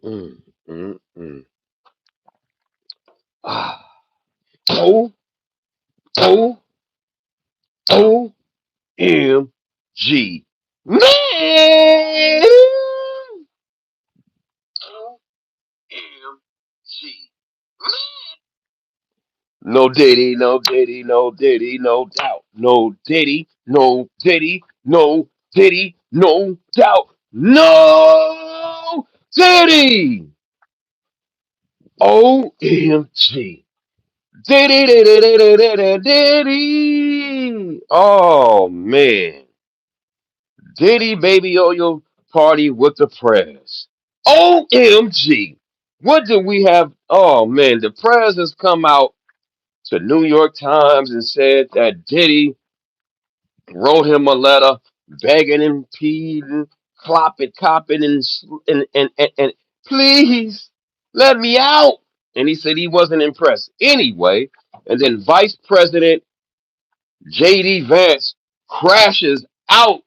Mm, mm, mm. Ah. O O O M G. Man. O-M-G. No Diddy, no Diddy, no Diddy, no doubt. No Diddy, no Diddy, no Diddy, no doubt. No Diddy. OMG. Diddy, diddy, diddy, diddy, diddy. Oh, man. Diddy, baby, oh, your party with the Prez. OMG. What do we have? Oh, man. The Prez has come out to New York Times and said that Diddy wrote him a letter begging him, pleading, copping, and please let me out. And he said he wasn't impressed anyway. And then Vice President J.D. Vance crashes out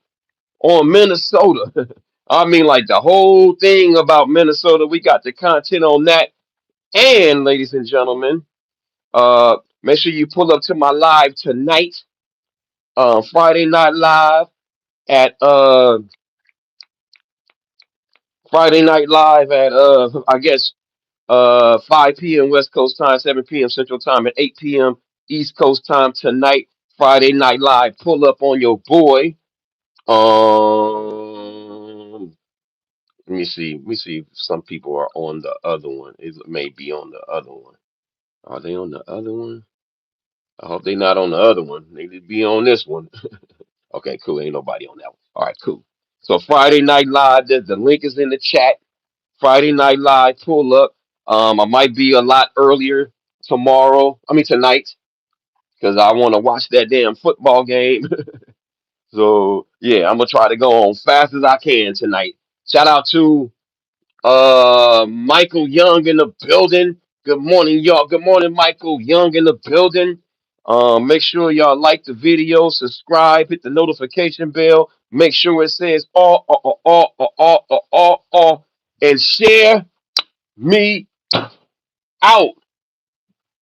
on Minnesota. I mean, like the whole thing about Minnesota. We got the content on that. And ladies and gentlemen, make sure you pull up to my live tonight, Friday Night Live at Friday Night Live at I guess 5 p.m. West Coast time, 7 p.m. Central time, and 8 p.m. East Coast time tonight. Friday Night Live. Pull up on your boy. Let me see. Let me see if some people are on the other one. It may be on the other one. Are they on the other one? I hope they're not on the other one. They need to be on this one. Okay, cool. Ain't nobody on that one. All right, cool. So Friday Night Live, the link is in the chat. Friday Night Live, pull up. I might be a lot earlier tomorrow. I mean tonight, because I want to watch that damn football game. So yeah, I'm gonna try to go on fast as I can tonight. Shout out to Michael Young in the building. Good morning, y'all. Good morning, Michael Young in the building. Make sure y'all like the video, subscribe, hit the notification bell. Make sure it says all, and share me out.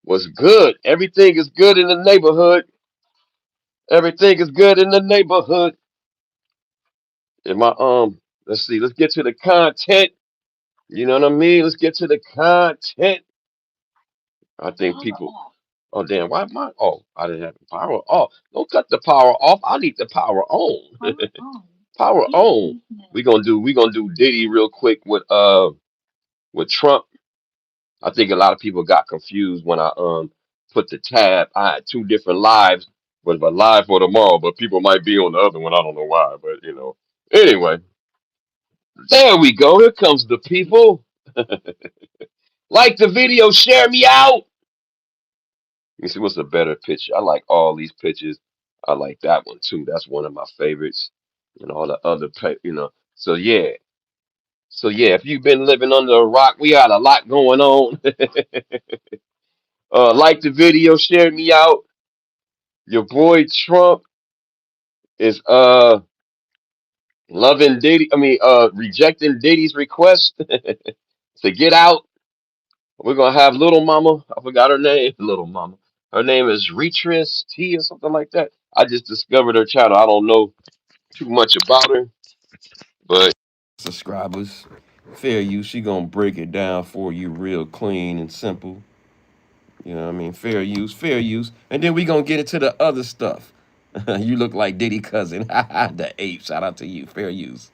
What's good? Everything is good in the neighborhood. Everything is good in the neighborhood. In my let's see. Let's get to the content. You know what I mean? Let's get to the content. I think people. Oh damn! Why am I? Oh, I didn't have the power off. Don't cut the power off. I need the power on. Power on. We gonna do Diddy real quick with Trump. I think a lot of people got confused when I put the tab. I had two different lives, but live for tomorrow. But people might be on the other one. I don't know why, but you know. Anyway, there we go. Here comes the people. Like the video, share me out. Let me see what's a better picture. I like all these pictures. I like that one too. That's one of my favorites. And all the other, So yeah, if you've been living under a rock, we got a lot going on. Like the video, share me out. Your boy Trump is loving Diddy. I mean, rejecting Diddy's request to get out. We're gonna have Little Mama. I forgot her name. Little Mama. Her name is Retris T or something like that. I just discovered her channel. I don't know too much about her, but subscribers, fair use. She gonna break it down for you real clean and simple. You know what I mean? Fair use. And then we gonna get into the other stuff. You look like Diddy cousin. The ape. Shout out to you. Fair use.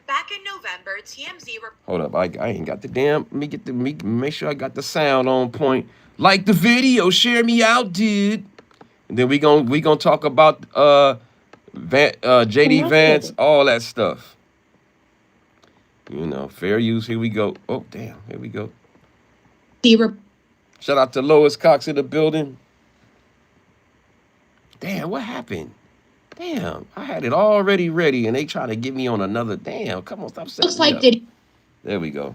Back in November, TMZ. Hold up, I ain't got the damn. Let me get the make sure I got the sound on point. Like the video, share me out, dude. And then we gonna talk about JD Vance, all that stuff. You know, fair use. Here we go. Oh damn, here we go. Shout out to Lois Cox in the building. Damn, what happened? Damn, I had it already ready, and they trying to get me on another. Damn, come on, stop setting me up. There we go.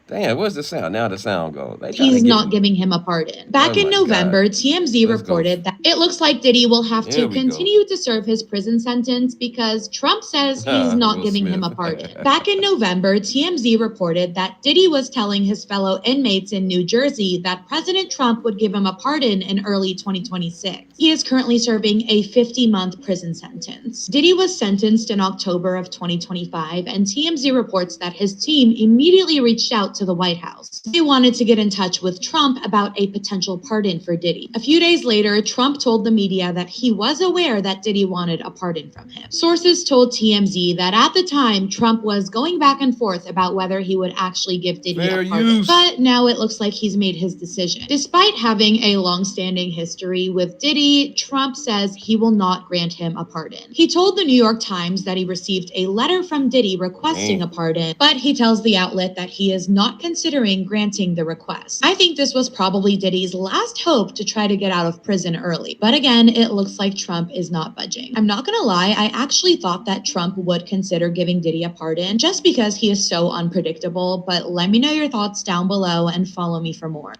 Damn, where's the sound? Now the sound goes. They trying to He's get not me. giving him a pardon. Oh Back in my God. November, TMZ Let's go. reported that it looks like Diddy will have Here to we go. continue to serve his prison sentence because Trump says he's not Will giving him Smith. a pardon. Back in November, TMZ reported that Diddy was telling his fellow inmates in New Jersey that President Trump would give him a pardon in early 2026. He is currently serving a 50-month prison sentence. Diddy was sentenced in October of 2025, and TMZ reports that his team immediately reached out to the White House. They wanted to get in touch with Trump about a potential pardon for Diddy. A few days later, Trump told the media that he was aware that Diddy wanted a pardon from him. Sources told TMZ that at the time, Trump was going back and forth about whether he would actually give Diddy Fair a pardon. use. But now it looks like he's made his decision. Despite having a long-standing history with Diddy, Trump says he will not grant him a pardon. He told the New York Times that he received a letter from Diddy requesting a pardon, but he tells the outlet that he is not considering granting the request. I think this was probably Diddy's last hope to try to get out of prison early. But again, it looks like Trump is not budging. I'm not gonna lie, I actually thought that Trump would consider giving Diddy a pardon just because he is so unpredictable, but let me know your thoughts down below and follow me for more.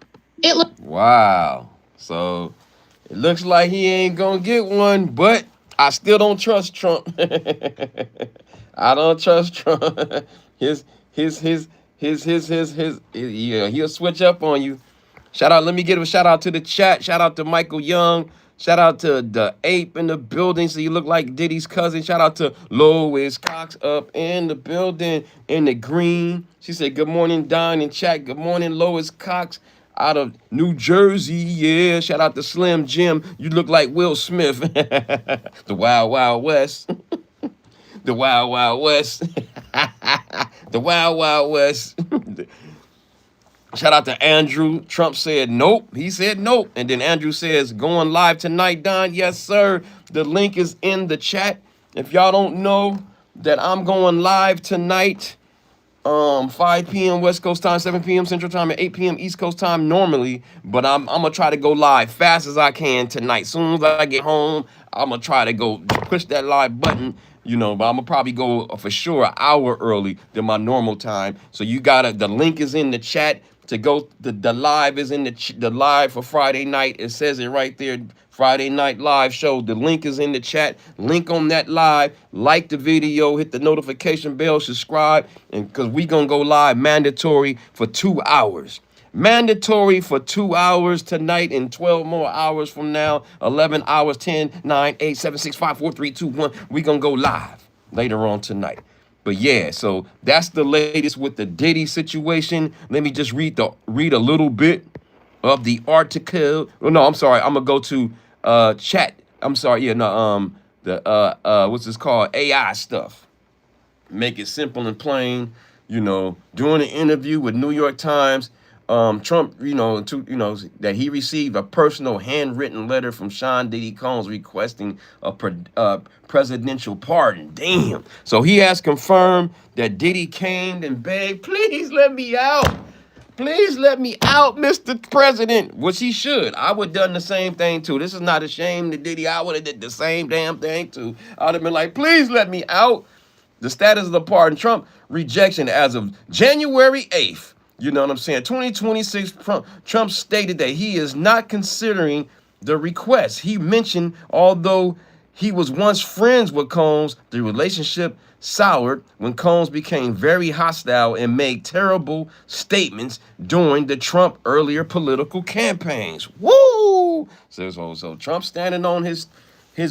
Wow. So it looks like he ain't gonna get one, but I still don't trust Trump. I don't trust Trump. his his his yeah, he'll switch up on you. Shout out, let me give a shout out to the chat. Shout out to Michael Young. Shout out to the ape in the building, so you look like Diddy's cousin. Shout out to Lois Cox up in the building in the green. She said, "Good morning, Don in chat. Good morning, Lois Cox out of New Jersey." Yeah. Shout out to Slim Jim. You look like Will Smith. The Wild Wild West. The Wild Wild West. The Wild Wild West. Shout out to Andrew. Trump said nope. He said nope. And then Andrew says, going live tonight, Don. Yes, sir. The link is in the chat. If y'all don't know that I'm going live tonight, 5 p.m. West Coast time, 7 p.m. Central time, and 8 p.m. East Coast time normally. But I'm gonna try to go live fast as I can tonight. Soon as I get home, I'm gonna try to go push that live button. But I'm gonna probably go for sure an hour early than my normal time. So you gotta. The link is in the chat to go. The live is in the live for Friday night. It says it right there. Friday night live show. The link is in the chat. Link on that live. Like the video. Hit the notification bell. Subscribe. And because we gonna go live mandatory for 2 hours. Mandatory for 2 hours tonight and 12 more hours from now. 11 hours, 10, 9, 8, 7, 6, 5, 4, 3, 2, 1. We gonna go live later on tonight. But yeah, so that's the latest with the Diddy situation. Let me just read a little bit of the article. Oh, no, I'm sorry. I'm gonna go to chat. I'm sorry. Yeah, no. The what's this called? AI stuff. Make it simple and plain. During an interview with New York Times, Trump, that he received a personal handwritten letter from Sean Diddy Combs requesting a presidential pardon. Damn. So he has confirmed that Diddy came and begged, please let me out. Please let me out, Mr. President. Which he should. I would have done the same thing too. This is not a shame to Diddy. I would have did the same damn thing too. I would have been like, please let me out. The status of the pardon, Trump rejection as of January 8th. You know what I'm saying? 2026, Trump stated that he is not considering the request. He mentioned, although he was once friends with Combs, the relationship soured when Combs became very hostile and made terrible statements during the Trump earlier political campaigns. Woo! So Trump standing on his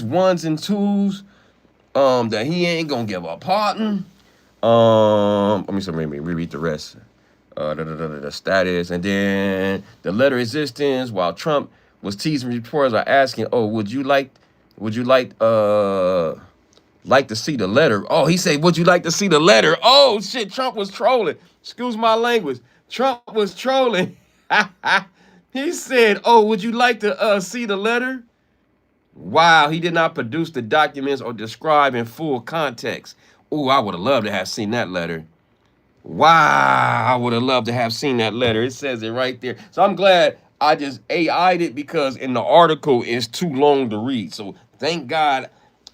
ones and twos, that he ain't gonna give a pardon. Let me reread the rest. The status, and then the letter of existence. While Trump was teasing, reporters are asking, "Oh, would you like to see the letter?" Oh, he said, "Would you like to see the letter?" Oh shit, Trump was trolling. Excuse my language. Trump was trolling. He said, "Oh, would you like to see the letter?" Wow, he did not produce the documents or describe in full context. Ooh, I would have loved to have seen that letter. Wow, I would have loved to have seen that letter. It says it right there. So I'm glad I just AI'd it because in the article it's too long to read. So thank God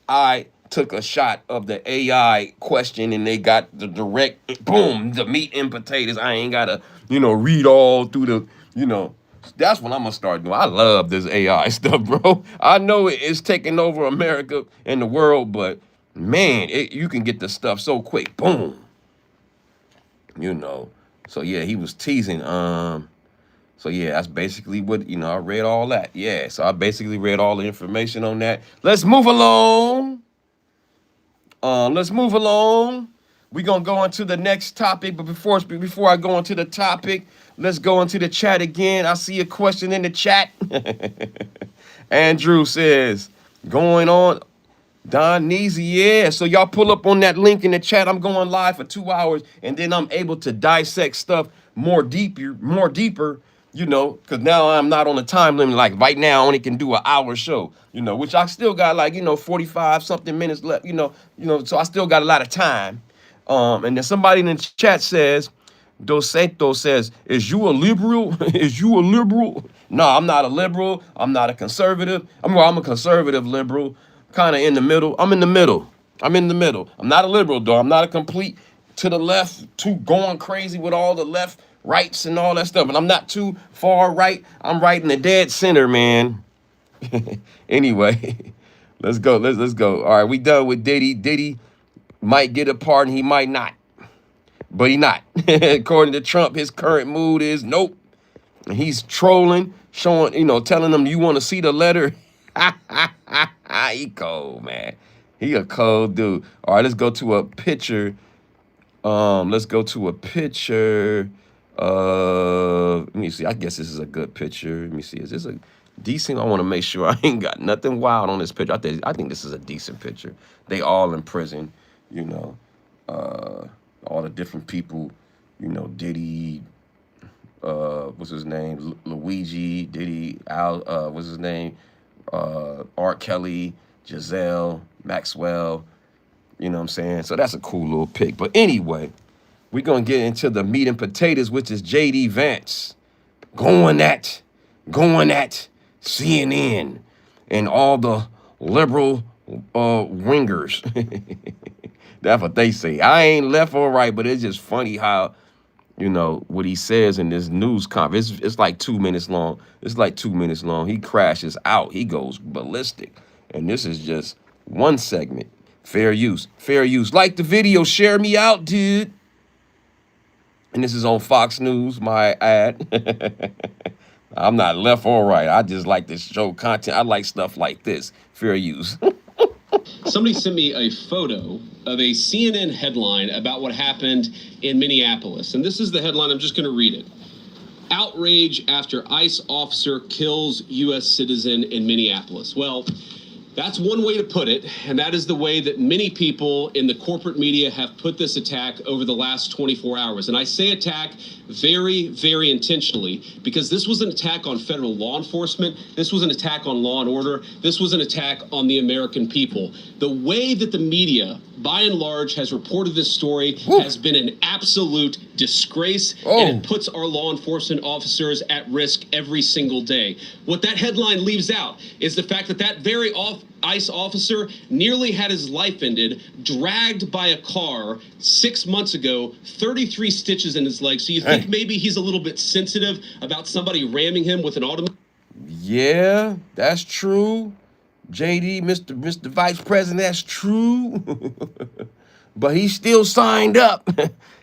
I took a shot of the AI question and they got the direct boom, the meat and potatoes. I ain't gotta, read all through that's what I'm gonna start doing. I love this AI stuff, bro. I know it's taking over America and the world, but man, you can get the stuff so quick. Boom. So yeah, he was teasing. So yeah, that's basically what I read all that. Yeah, so I basically read all the information on that. Let's move along. Let's move along. We're gonna go into the next topic, but before I go into the topic, let's go into the chat again. I see a question in the chat. Andrew says, going on. Don Neasy, yeah. So y'all pull up on that link in the chat. I'm going live for 2 hours, and then I'm able to dissect stuff more deeper, because now I'm not on a time limit. Like right now, I only can do an hour show, which I still got 45 something minutes left, so I still got a lot of time. And then somebody in the chat says, Dos Santos says, is you a liberal? Is you a liberal? No, I'm not a liberal. I'm not a conservative. I'm a conservative liberal, kind of in the middle. I'm in the middle. I'm not a liberal, though. I'm not a complete to the left, too going crazy with all the left rights and all that stuff. And I'm not too far right. I'm right in the dead center, man. Anyway, let's go. Let's go. All right, we done with Diddy. Diddy might get a pardon. He might not. But he not. According to Trump, his current mood is nope. And he's trolling, showing, telling them, you want to see the letter? He cold, man. He a cold dude. All right, let's go to a picture. Let's go to a picture. Let me see. I guess this is a good picture. Let me see. Is this a decent? I want to make sure I ain't got nothing wild on this picture. I think this is a decent picture. They all in prison, all the different people, Diddy, what's his name? Luigi, Diddy, Al, what's his name? R. Kelly, Giselle, Maxwell, you know what I'm saying? So that's a cool little pic. But anyway, we're going to get into the meat and potatoes, which is J.D. Vance going at CNN and all the liberal wingers. That's what they say. I ain't left or right, but it's just funny how, what he says in this news conference. It's like 2 minutes long. He crashes out. He goes ballistic. And this is just one segment. Fair use. Like the video. Share me out, dude. And this is on Fox News, my ad. I'm not left or right. I just like to show content. I like stuff like this. Fair use. Somebody sent me a photo of a CNN headline about what happened in Minneapolis. And this is the headline. I'm just going to read it. Outrage after ICE officer kills U.S. citizen in Minneapolis. Well, that's one way to put it, and that is the way that many people in the corporate media have put this attack over the last 24 hours. And I say attack very, very intentionally, because this was an attack on federal law enforcement. This was an attack on law and order. This was an attack on the American people. The way that the media, by and large, has reported this story has been an absolute disgrace, and it puts our law enforcement officers at risk every single day. What that headline leaves out is the fact that that very ICE officer nearly had his life ended, dragged by a car 6 months ago, 33 stitches in his leg. So you think maybe he's a little bit sensitive about somebody ramming him with an automobile? Yeah, that's true. JD, Mr. Vice President, that's true. But he still signed up.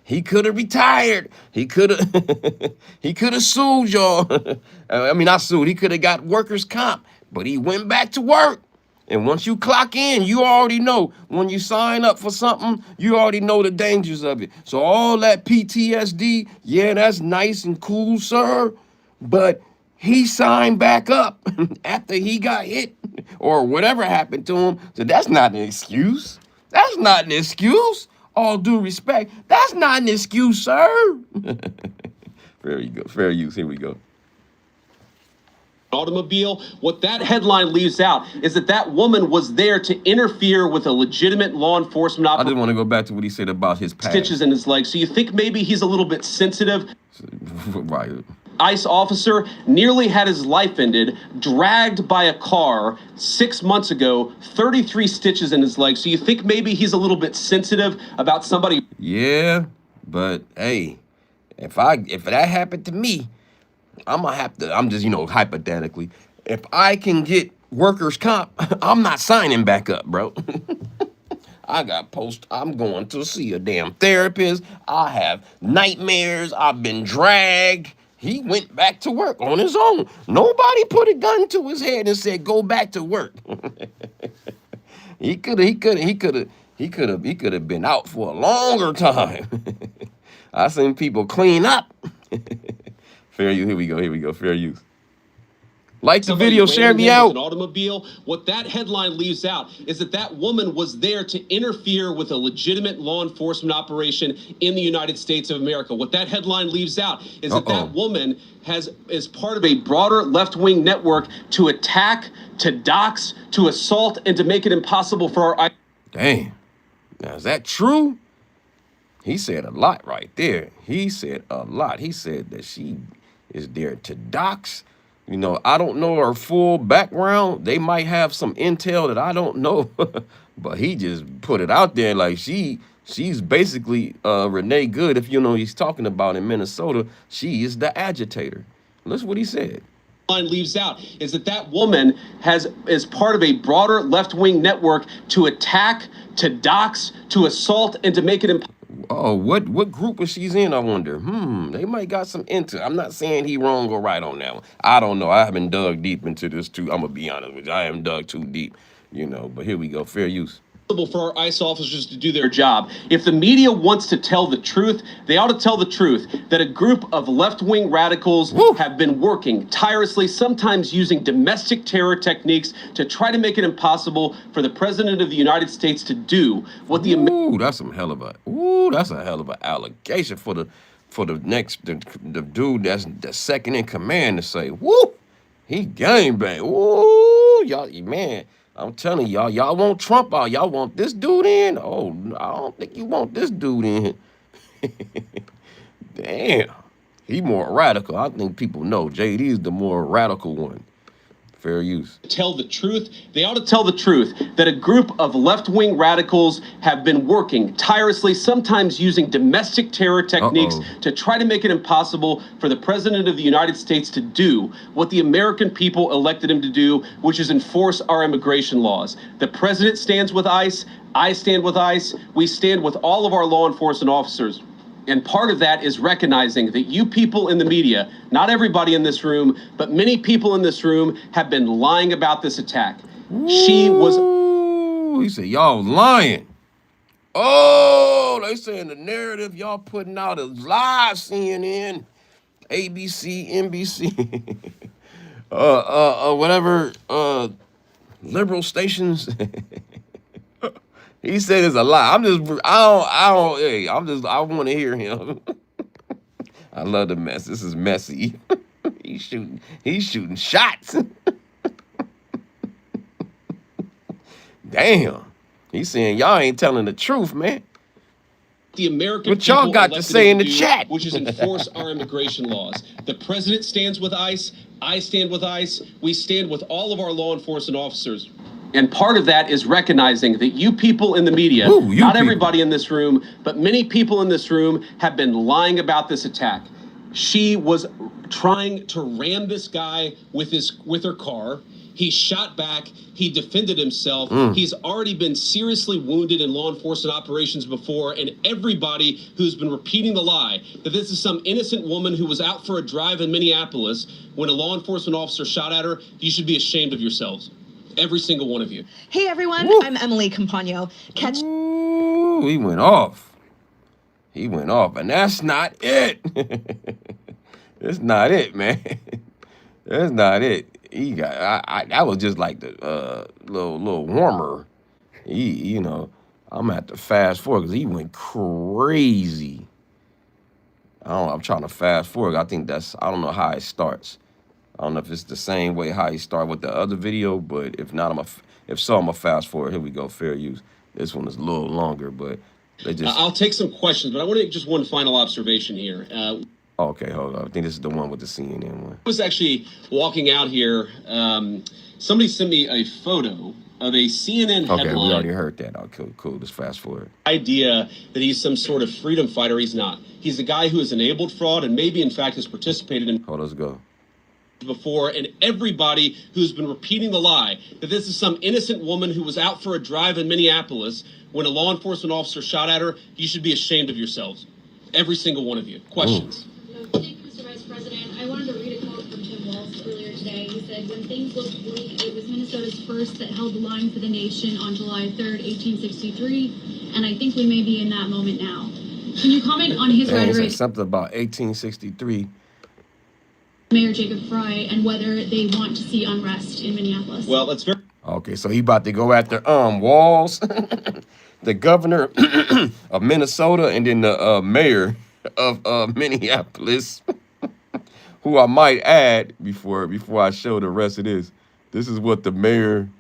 He could have retired. He could have sued y'all. I mean, not sued. He could have got workers' comp, but he went back to work. And once you clock in, you already know. When you sign up for something, you already know the dangers of it. So all that PTSD, yeah, that's nice and cool, sir. But he signed back up after he got hit or whatever happened to him. So that's not an excuse. That's not an excuse. All due respect, that's not an excuse, sir. Very good. Fair use. Here we go. Automobile. What that headline leaves out is that that woman was there to interfere with a legitimate law enforcement operation. I just want to go back to what he said about his past. Stitches in his leg. So you think maybe he's a little bit sensitive? Right. ICE officer nearly had his life ended, dragged by a car 6 months ago, 33 stitches in his leg. So you think maybe he's a little bit sensitive about somebody? Yeah, but hey, if that happened to me, I'm just, hypothetically, if I can get workers' comp, I'm not signing back up, bro. I'm going to see a damn therapist. I have nightmares. I've been dragged. He went back to work on his own. Nobody put a gun to his head and said, go back to work. He could have been out for a longer time. I seen people clean up. Fair use. Here we go. Fair use. Like the video, share me out. An automobile. What that headline leaves out is that woman was there to interfere with a legitimate law enforcement operation in the United States of America. What that headline leaves out is that woman is part of a broader left-wing network to attack, to dox, to assault, and to make it impossible for our... Damn. Now, is that true? He said a lot right there. He said a lot. He said that she is there to dox. I don't know her full background. They might have some intel that I don't know. But he just put it out there like she's basically Renee Good, if you know he's talking about in Minnesota. She is the agitator. Listen what he said. Leaves out is that woman is part of a broader left-wing network to attack, to dox, to assault, and to make it impossible. Oh, what group was she's in, I wonder? They might got some intel. I'm not saying he wrong or right on that one. I don't know. I haven't dug deep into this too. I'm gonna be honest with you. I haven't dug too deep, but here we go. Fair use. For our ICE officers to do their job. If the media wants to tell the truth, they ought to tell the truth that a group of left-wing radicals have been working tirelessly, sometimes using domestic terror techniques to try to make it impossible for the president of the United States to do what the... that's a hell of an allegation for the the dude that's the second in command to say, woo, he gangbang. Woo, y'all, man. I'm telling y'all want Trump out. Y'all want this dude in? Oh, I don't think you want this dude in. Damn. He more radical. I think people know JD is the more radical one. Fair use. Tell the truth. They ought to tell the truth that a group of left-wing radicals have been working tirelessly, sometimes using domestic terror techniques to try to make it impossible for the president of the United States to do what the American people elected him to do, which is enforce our immigration laws. The president stands with ICE. I stand with ICE. We stand with all of our law enforcement officers. And part of that is recognizing that you people in the media, not everybody in this room, but many people in this room have been lying about this attack. She was... He said, y'all lying. Oh, they saying the narrative y'all putting out is live, CNN, ABC, NBC, whatever, liberal stations. He said it's a lie. I want to hear him. I love the mess. This is messy. He's shooting shots. Damn. He's saying y'all ain't telling the truth, man. The American what y'all got to say in the chat, which is enforce our immigration laws. The president stands with ICE. I stand with ICE. We stand with all of our law enforcement officers. And part of that is recognizing that you people in the media, not everybody in this room, but many people in this room have been lying about this attack. She was trying to ram this guy with her car. He shot back. He defended himself. He's already been seriously wounded in law enforcement operations before. And everybody who's been repeating the lie that this is some innocent woman who was out for a drive in Minneapolis when a law enforcement officer shot at her, you should be ashamed of yourselves. Every single one of you. Hey everyone, I'm Emily Campagno. He went off. And that's not it. That's not it, man. That's not it. He got that was just like the little warmer. I'm gonna have to fast forward because he went crazy. I'm trying to fast forward. I don't know how it starts. I don't know if it's the same way how he started with the other video, but if not, I'm gonna fast forward. Here we go, fair use. This one is a little longer, but they just... I'll take some questions, but I want to make just one final observation here. Okay, hold on. I think this is the one with the CNN one. I was actually walking out here. Somebody sent me a photo of a CNN headline. Okay, we already heard that. Oh, cool. Let's fast forward. Idea that he's some sort of freedom fighter. He's not. He's the guy who has enabled fraud and maybe, in fact, has participated in. Hold on, let's go. Before, and everybody who's been repeating the lie that this is some innocent woman who was out for a drive in Minneapolis when a law enforcement officer shot at her, you should be ashamed of yourselves. Every single one of you. Questions? Thank you, Mr. Vice President. I wanted to read a quote from Tim Walz earlier today. He said, when things looked bleak, it was Minnesota's first that held the line for the nation on July 3rd, 1863, and I think we may be in that moment now. Can you comment on his rhetoric? Something about 1863. Mayor Jacob Fry, and whether they want to see unrest in Minneapolis. Well, that's very... Okay, so he about to go after Walz, the governor of Minnesota, and then the mayor of Minneapolis, who I might add before I show the rest of this. This is what the mayor.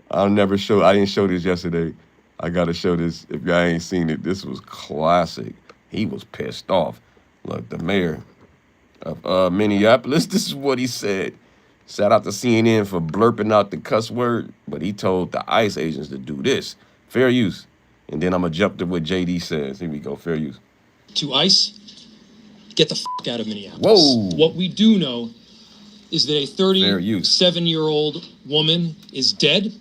I didn't show this yesterday. I gotta show this if y'all ain't seen it. This was classic. He was pissed off. Look, the mayor of Minneapolis, this is what he said. Shout out to CNN for blurping out the cuss word, but he told the ICE agents to do this. Fair use. And then I'm going to jump to what JD says. Here we go. Fair use. To ICE, get the fuck out of Minneapolis. Whoa. What we do know is that a 37-year-old woman is dead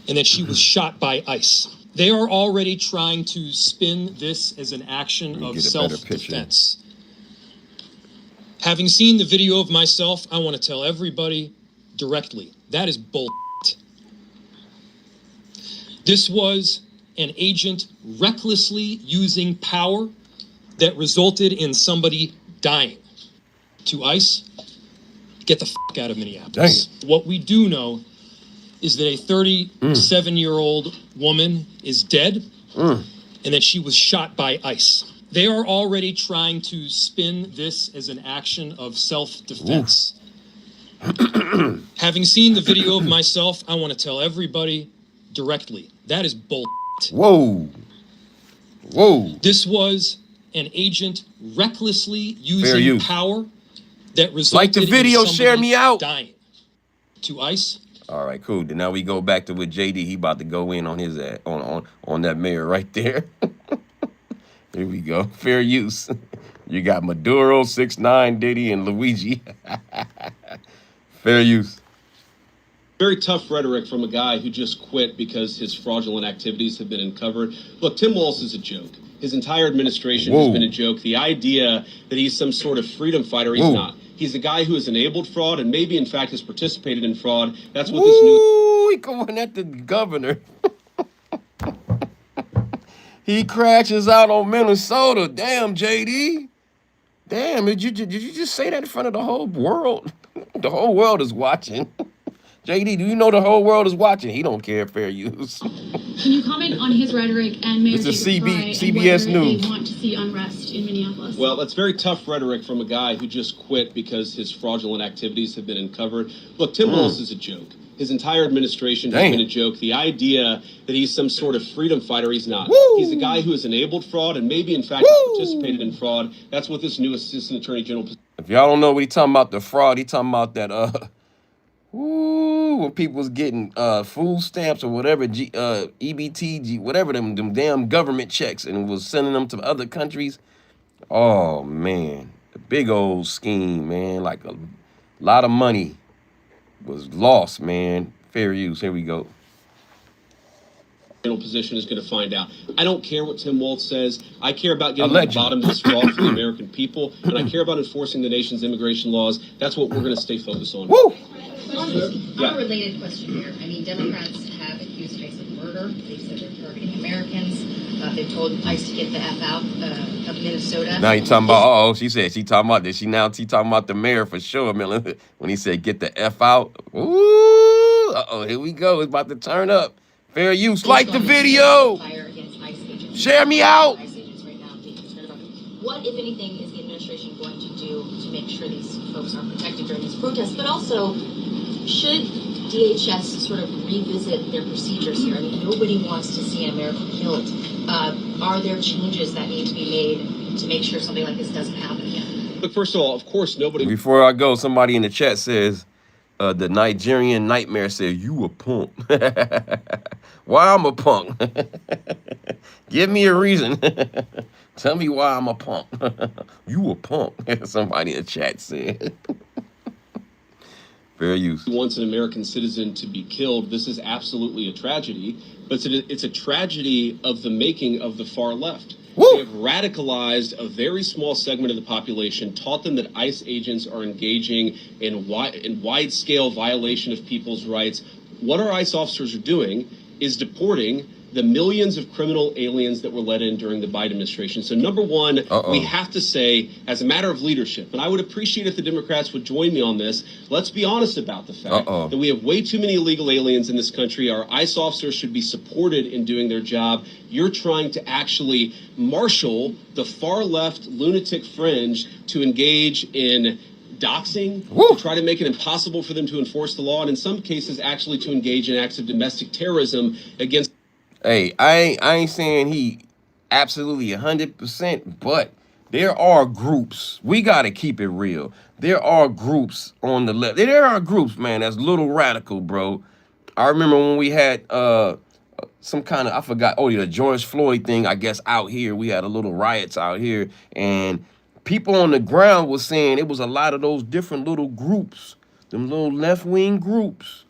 and that she was shot by ICE. They are already trying to spin this as an action of self-defense. Having seen the video of myself, I want to tell everybody directly, that is bullshit. This was an agent recklessly using power that resulted in somebody dying. To ICE, get the fuck out of Minneapolis. Dang. What we do know is that a 37-year-old woman is dead and that she was shot by ICE. They are already trying to spin this as an action of self-defense. Having seen the video of myself, I want to tell everybody directly, that is bullshit. Whoa. This was an agent recklessly using power that resulted like the video, in somebody share me out. dying. To ICE. All right, cool. Then now we go back to what JD, he about to go in on his on that mayor right there. Here we go. Fair use. You got Maduro, 6ix9ine, Diddy, and Luigi. Fair use. Very tough rhetoric from a guy who just quit because his fraudulent activities have been uncovered. Look, Tim Walz is a joke. His entire administration has been a joke. The idea that he's some sort of freedom fighter, he's not. He's the guy who has enabled fraud and maybe, in fact, has participated in fraud. That's what this new... He going at the governor. He crashes out on Minnesota. Damn, JD. Damn, did you just say that in front of the whole world? The whole world is watching. JD, do you know the whole world is watching? He don't care. Fair use. Can you comment on his rhetoric and Mayor Jacob Fry CBS and whether News. they want to see unrest in Minneapolis? Well, that's very tough rhetoric from a guy who just quit because his fraudulent activities have been uncovered. Look, Tim Walz is a joke. His entire administration has been a joke. The idea that he's some sort of freedom fighter, he's not. He's the guy who has enabled fraud and maybe, in fact, has participated in fraud. That's what this new assistant attorney general... If y'all don't know what he talking about, the fraud, he talking about that, when people was getting food stamps or whatever, EBT, whatever, them damn government checks, and was sending them to other countries. Oh, man. The big old scheme, man. Like a lot of money was lost, man. Fair use. Here we go. Position is going to find out. I don't care what Tim Walz says. I care about getting to the bottom of this fraud for the American people, and I care about enforcing the nation's immigration laws. That's what we're going to stay focused on. On a related question here, I mean, Democrats have accused ICE of murder. They've said they're targeting Americans. They've told ICE to get the F out of Minnesota. Now you talking about, she talking about this. She talking about the mayor for sure, Miller, when he said get the F out. Ooh, here we go. It's about to turn up. Fair use. Like the video. Share me out. What, if anything, is the administration going to do to make sure these folks are protected during these protests? But also, should DHS sort of revisit their procedures here? I mean, nobody wants to see an American killed. Are there changes that need to be made to make sure something like this doesn't happen again? Look, first of all, of course, nobody. Before I go, somebody in the chat says, the Nigerian Nightmare said, you a punk. Why I'm a punk? Give me a reason. Tell me why I'm a punk. You a punk. Somebody in the chat said. Fair use. Wants an American citizen to be killed. This is absolutely a tragedy, but it's a tragedy of the making of the far left. Woo! They have radicalized a very small segment of the population, taught them that ICE agents are engaging in wide-scale violation of people's rights. What our ICE officers are doing is deporting the millions of criminal aliens that were let in during the Biden administration. So number one, we have to say, as a matter of leadership, and I would appreciate if the Democrats would join me on this, let's be honest about the fact that we have way too many illegal aliens in this country. Our ICE officers should be supported in doing their job. You're trying to actually marshal the far left lunatic fringe to engage in doxing, to try to make it impossible for them to enforce the law, and in some cases actually to engage in acts of domestic terrorism against. Hey, I ain't saying he absolutely 100%, but there are groups. We got to keep it real. There are groups on the left. There are groups, man, that's little radical, bro. I remember when we had some kind of, I forgot, the George Floyd thing, I guess, out here. We had a little riots out here, and people on the ground was saying it was a lot of those different little groups, them little left-wing groups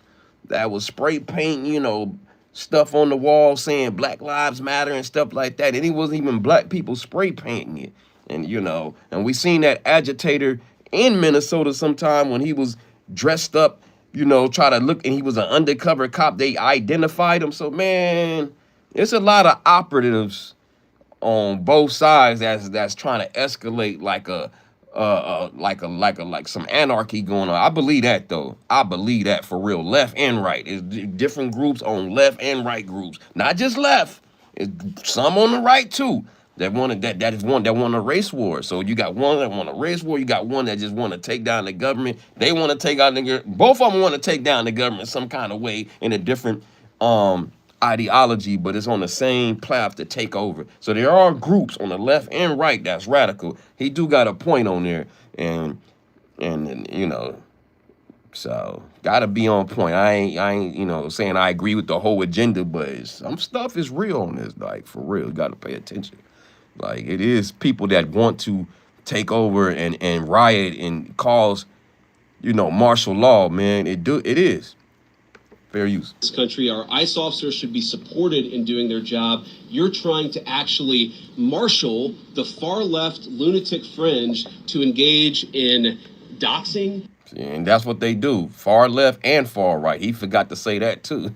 that was spray painting, stuff on the wall saying Black Lives Matter and stuff like that. And it wasn't even black people spray painting it. And, and we seen that agitator in Minnesota sometime when he was dressed up, try to look, and he was an undercover cop. They identified him. So, man, it's a lot of operatives on both sides that's trying to escalate like some anarchy going on. I believe that, though. I believe that for real. Left and right. It's different groups on left and right groups. Not just left. It's some on the right too. That want a race war. So you got one that want a race war. You got one that just want to take down the government. They want to take out both of them want to take down the government some kind of way in a different ideology, but it's on the same path to take over. So there are groups on the left and right that's radical. He do got a point on there, and so gotta be on point. I ain't saying I agree with the whole agenda, but some stuff is real on this. Like, for real, you gotta pay attention. Like, it is people that want to take over and riot and cause martial law, man. It is. Fair use. This country, our ICE officers should be supported in doing their job. You're trying to actually marshal the far left lunatic fringe to engage in doxing. And that's what they do. Far left and far right. He forgot to say that too.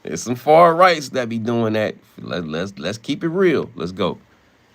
There's some far rights that be doing that. Let's keep it real. Let's go.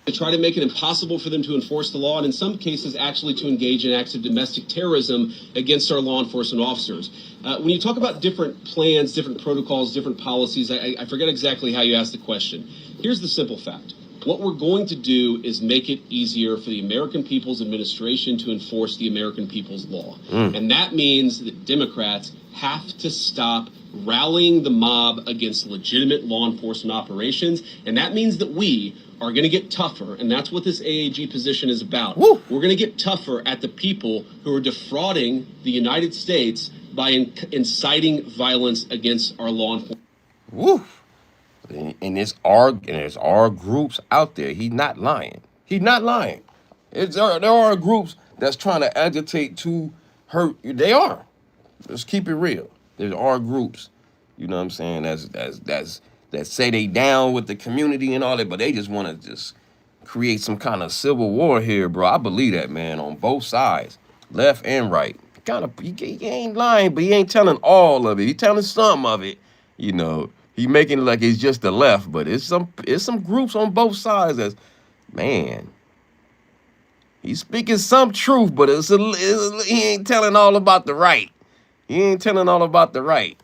To try to make it impossible for them to enforce the law, and in some cases actually to engage in acts of domestic terrorism against our law enforcement officers. When you talk about different plans, different protocols, different policies, I forget exactly how you asked the question. Here's the simple fact. What we're going to do is make it easier for the American People's Administration to enforce the American People's law. And that means that Democrats have to stop rallying the mob against legitimate law enforcement operations. And that means that we are going to get tougher, and that's what this AAG position is about. Woo! We're going to get tougher at the people who are defrauding the United States by inciting violence against our law enforcement. Woo! And there's our groups out there. He's not lying. There are groups that's trying to agitate to hurt. They are. Let's keep it real. There are groups, you know what I'm saying, that say they down with the community and all that, but they just want to just create some kind of civil war here, bro. I believe that, man, on both sides, left and right. He ain't lying, but he ain't telling all of it. He telling some of it, He making it like it's just the left, but it's some groups on both sides that's, man, he's speaking some truth, but he ain't telling all about the right. He ain't telling all about the right.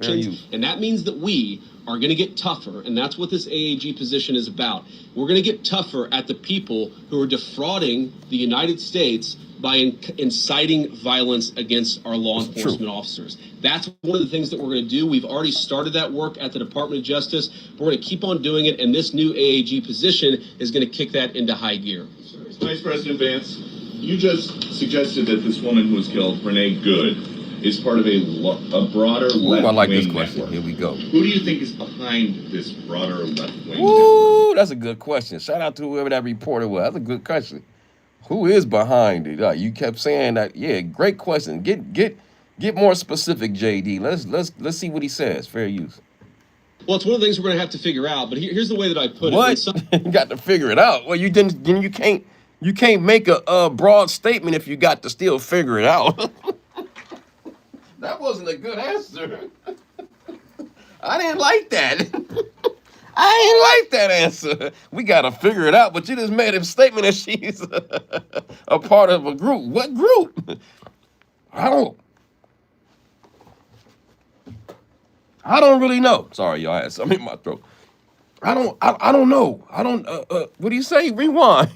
And that means that we are going to get tougher, and that's what this AAG position is about. We're going to get tougher at the people who are defrauding the United States by inciting violence against our law enforcement officers. That's one of the things that we're going to do. We've already started that work at the Department of Justice. We're going to keep on doing it, and this new AAG position is going to kick that into high gear. Vice President Vance, you just suggested that this woman who was killed, Renee Good, is part of a broader left-wing I like this question. network. Here we go. Who do you think is behind this broader left-wing Ooh, network? that's a good question. Shout out to whoever that reporter was. That's a good question. Who is behind it? You kept saying that. Yeah, great question. Get more specific, JD. Let's see what he says. Fair use. Well, it's one of the things we're going to have to figure out. But here's the way that I put what? it. You got to figure it out. Well, you didn't. You can't make a broad statement if you got to still figure it out. That wasn't a good answer. I didn't like that. I didn't like that answer. We got to figure it out. But you just made a statement that she's a part of a group. What group? I don't really know. Sorry, y'all. I had something in my throat. I don't know. What do you say? Rewind.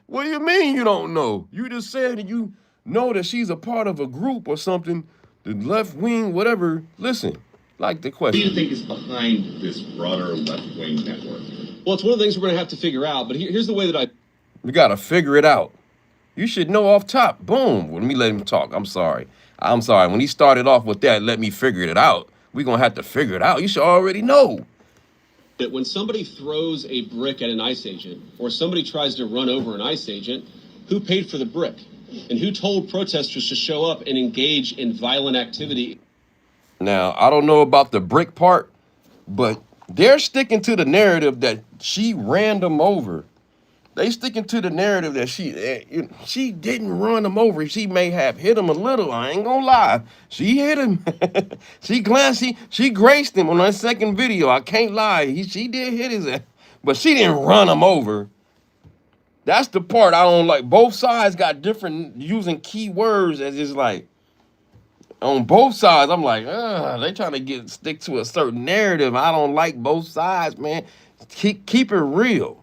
What do you mean you don't know? You just said that you know that she's a part of a group or something, the left wing, whatever. Listen, like the question. Who do you think is behind this broader left-wing network? Well, it's one of the things we're going to have to figure out. But here's the way that We got to figure it out. You should know off top. Boom. Well, let me let him talk. I'm sorry. When he started off with that, let me figure it out. We're going to have to figure it out. You should already know. That when somebody throws a brick at an ICE agent or somebody tries to run over an ICE agent, who paid for the brick? And who told protesters to show up and engage in violent activity? Now, I don't know about the brick part, but they're sticking to the narrative that she ran them over. They sticking to the narrative that she didn't run him over. She may have hit him a little. I ain't gonna lie. She hit him. She graced him on that second video. I can't lie. She did hit his ass, but she didn't run him over. That's the part I don't like. Both sides got different using key words as it's like on both sides. I'm like, they trying to stick to a certain narrative. I don't like both sides, man. Keep it real.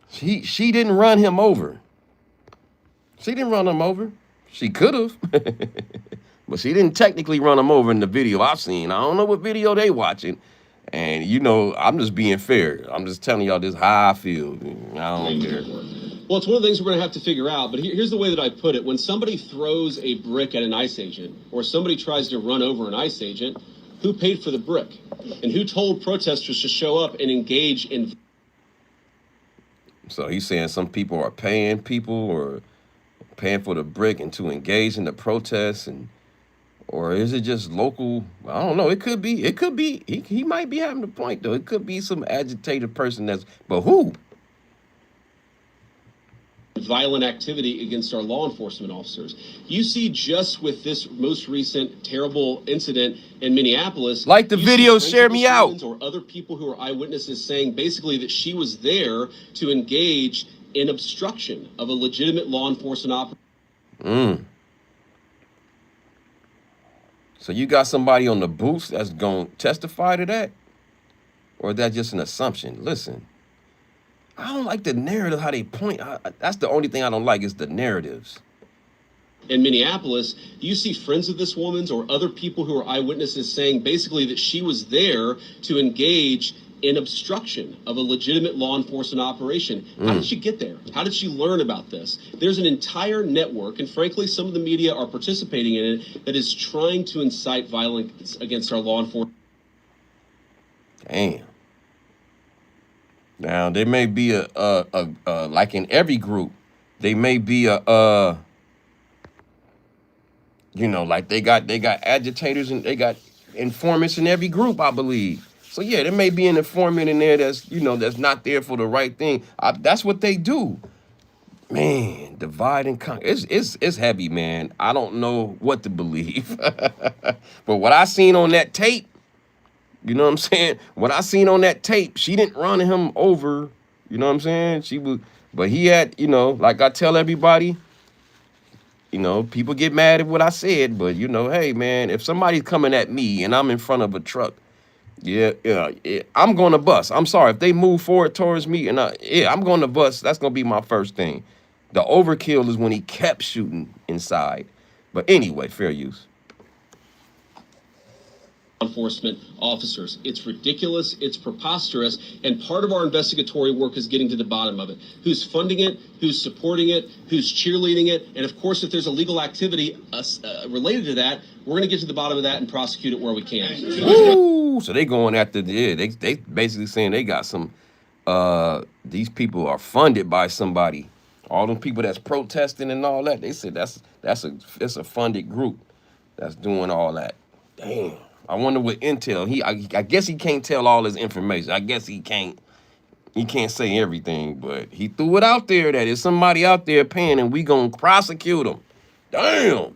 She didn't run him over. She didn't run him over. She could have. But she didn't technically run him over in the video I've seen. I don't know what video they watching. And, I'm just being fair. I'm just telling y'all this how I feel. I don't care. Well, it's one of the things we're going to have to figure out. But here's the way that I put it. When somebody throws a brick at an ICE agent or somebody tries to run over an ICE agent, who paid for the brick? And who told protesters to show up and engage in... So he's saying some people are paying people or paying for the brick and to engage in the protests, or is it just local? I don't know. It could be. He might be having a point though. It could be some agitated person but who? Violent activity against our law enforcement officers. You see, just with this most recent terrible incident in Minneapolis, like the video, share me out, or other people who are eyewitnesses saying basically that she was there to engage in obstruction of a legitimate law enforcement operation. So you got somebody on the booth that's going to testify to that, or is that just an assumption? Listen. I don't like the narrative, how they point. That's the only thing I don't like is the narratives. In Minneapolis, you see friends of this woman's or other people who are eyewitnesses saying basically that she was there to engage in obstruction of a legitimate law enforcement operation. How did she get there? How did she learn about this? There's an entire network, and frankly, some of the media are participating in it, that is trying to incite violence against our law enforcement. Damn. Now, there may be like in every group, they may be like they got agitators and they got informants in every group, I believe. So yeah, there may be an informant in there that's not there for the right thing. That's what they do. Man, divide and conquer. It's heavy, man. I don't know what to believe. But what I seen on that tape, you know what I'm saying? What I seen on that tape, she didn't run him over. You know what I'm saying? She was, but he had, like I tell everybody, You know, people get mad at what I said, but you know, hey man, if somebody's coming at me and I'm in front of a truck, yeah, I'm going to bust. I'm sorry if they move forward towards me, and I'm going to bust. That's gonna be my first thing. The overkill is when he kept shooting inside. But anyway, fair use. Enforcement officers. It's ridiculous, it's preposterous, and part of our investigatory work is getting to the bottom of it. Who's funding it, who's supporting it, who's cheerleading it, and of course, if there's illegal activity related to that, we're going to get to the bottom of that and prosecute it where we can. Ooh, so they going after they basically saying they got some these people are funded by somebody. All them people that's protesting and all that, they said it's a funded group that's doing all that. Damn. I wonder what intel I guess he can't tell all his information. I guess he can't say everything, but he threw it out there that there's somebody out there paying and we gonna prosecute him. Damn.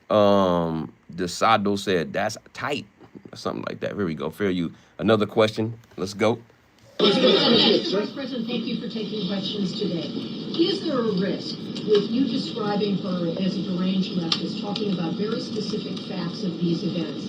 Desado said that's tight. Something like that. Here we go. Fair you. Another question. Let's go. Vice President, thank you for taking questions today. Is there a risk with you describing her as a deranged leftist, talking about very specific facts of these events,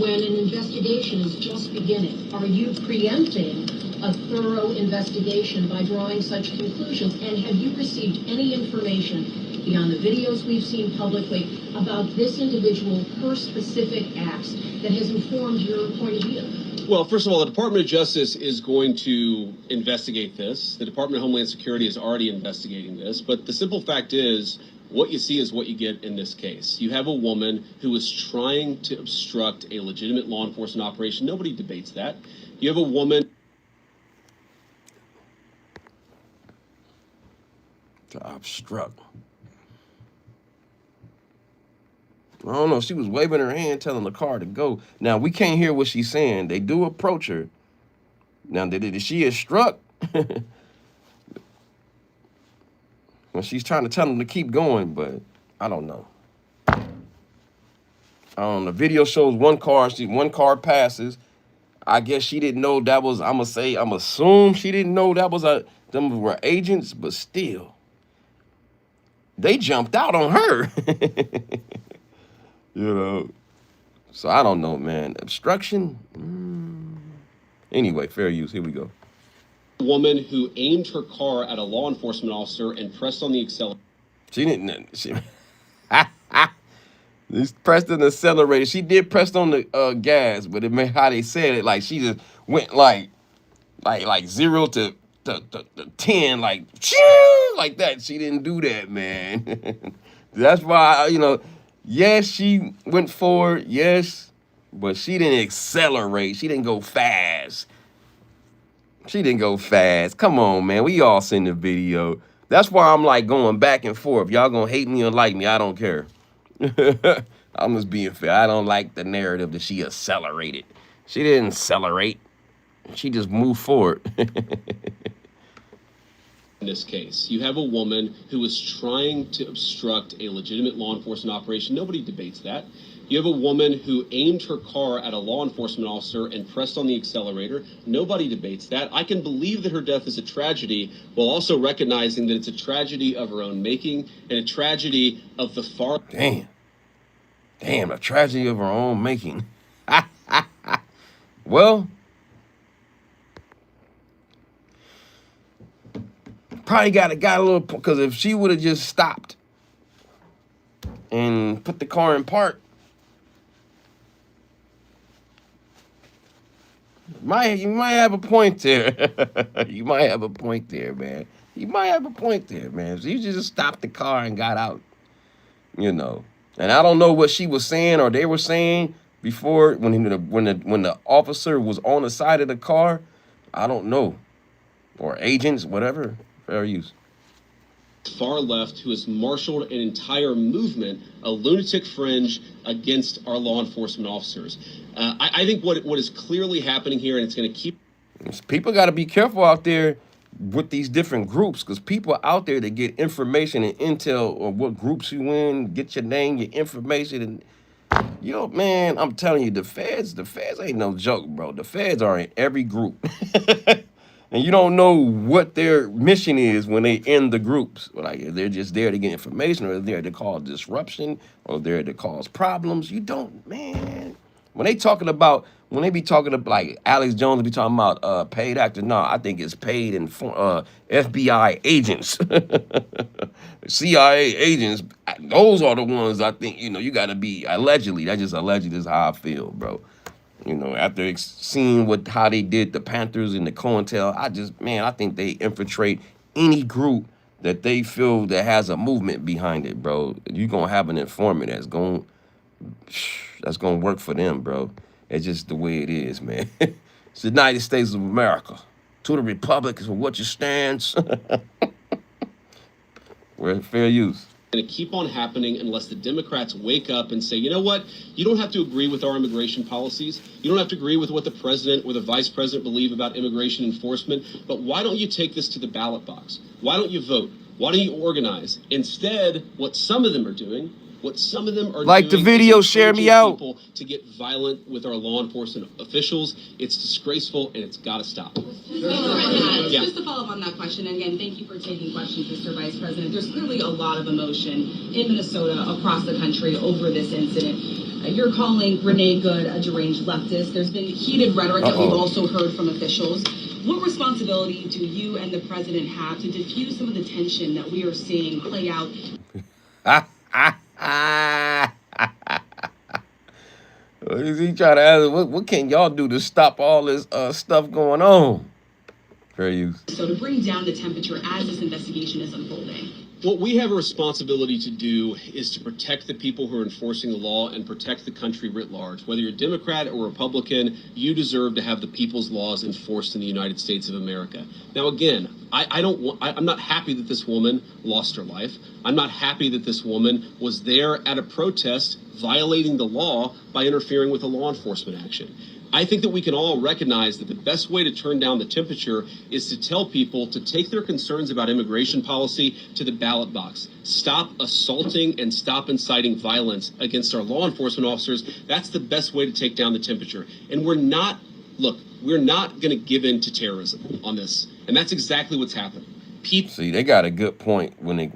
when an investigation is just beginning? Are you preempting a thorough investigation by drawing such conclusions? And have you received any information beyond the videos we've seen publicly about this individual, her specific acts, that has informed your point of view? Well, first of all, the Department of Justice is going to investigate this. The Department of Homeland Security is already investigating this. But the simple fact is, what you see is what you get in this case. You have a woman who was trying to obstruct a legitimate law enforcement operation. Nobody debates that. You have a woman to obstruct. I don't know. She was waving her hand, telling the car to go. Now, we can't hear what she's saying. They do approach her. Now, did she instruct? When she's trying to tell them to keep going, but I don't know. The video shows one car passes. I guess she didn't know that was, I'm assume she didn't know that was them were agents, but still. They jumped out on her. You know, so I don't know, man. Obstruction. Anyway, fair use. Here we go. Woman who aimed her car at a law enforcement officer and pressed on the accelerator. She didn't. She pressed on the accelerator. She did press on the gas, but it made how they said it. Like she just went like 0 to 10, like that. She didn't do that, man. That's why yes, she went forward, yes, but she didn't accelerate. She didn't go fast. Come on, man. We all seen the video. That's why I'm like going back and forth. Y'all gonna hate me or like me, I don't care. I'm just being fair. I don't like the narrative that she accelerated. She didn't accelerate. She just moved forward. In this case, you have a woman who was trying to obstruct a legitimate law enforcement operation. Nobody debates that. You have a woman who aimed her car at a law enforcement officer and pressed on the accelerator. Nobody debates that. I can believe that her death is a tragedy, while also recognizing that it's a tragedy of her own making and a tragedy of the far... Damn, a tragedy of her own making. Well... probably got a little, because if she would have just stopped and put the car in park, you might have a point there. You might have a point there, man. If you just stopped the car and got out, And I don't know what she was saying or they were saying before when the officer was on the side of the car. I don't know, or agents, whatever. Fair use. Far left who has marshaled an entire movement, a lunatic fringe against our law enforcement officers. I think what is clearly happening here, and it's going to keep... People got to be careful out there with these different groups, because people out there that get information and intel or what groups you in, get your name, your information, and man, I'm telling you, the feds ain't no joke, bro. The feds are in every group. And you don't know what their mission is when they end the groups. Like they're just there to get information, or they're there to cause disruption, or they're to cause problems. You don't, man. When they be talking about like Alex Jones be talking about paid actors. No, I think it's paid and FBI agents, CIA agents. Those are the ones I think you got to be allegedly. That's just allegedly is how I feel, bro. After seeing how they did the Panthers and the COINTEL, I think they infiltrate any group that they feel that has a movement behind it, bro. You're gonna have an informant that's gonna work for them, bro. It's just the way it is, man. It's the United States of America. To the Republic is for what you stands. We're fair use. Going to keep on happening unless the Democrats wake up and say, you know what, you don't have to agree with our immigration policies. You don't have to agree with what the president or the vice president believe about immigration enforcement. But why don't you take this to the ballot box? Why don't you vote? Why don't you organize? Instead, what some of them are doing like the video, share me out. People to get violent with our law enforcement officials. It's disgraceful and it's got to stop. Just to follow up on that question, and again, thank you for taking questions, Mr. Vice President. There's clearly a lot of emotion in Minnesota, across the country, over this incident. You're calling Renee Good a deranged leftist. There's been heated rhetoric that we've also heard from officials. What responsibility do you and the president have to diffuse some of the tension that we are seeing play out? Is he trying to ask what can y'all do to stop all this stuff going on? Fair use. So to bring down the temperature as this investigation is unfolding. What we have a responsibility to do is to protect the people who are enforcing the law and protect the country writ large. Whether you're Democrat or Republican, you deserve to have the people's laws enforced in the United States of America. Now, again, I'm not happy that this woman lost her life. I'm not happy that this woman was there at a protest violating the law by interfering with a law enforcement action. I think that we can all recognize that the best way to turn down the temperature is to tell people to take their concerns about immigration policy to the ballot box. Stop assaulting and stop inciting violence against our law enforcement officers. That's the best way to take down the temperature. And we're not going to give in to terrorism on this. And that's exactly what's happening. See, they got a good point when they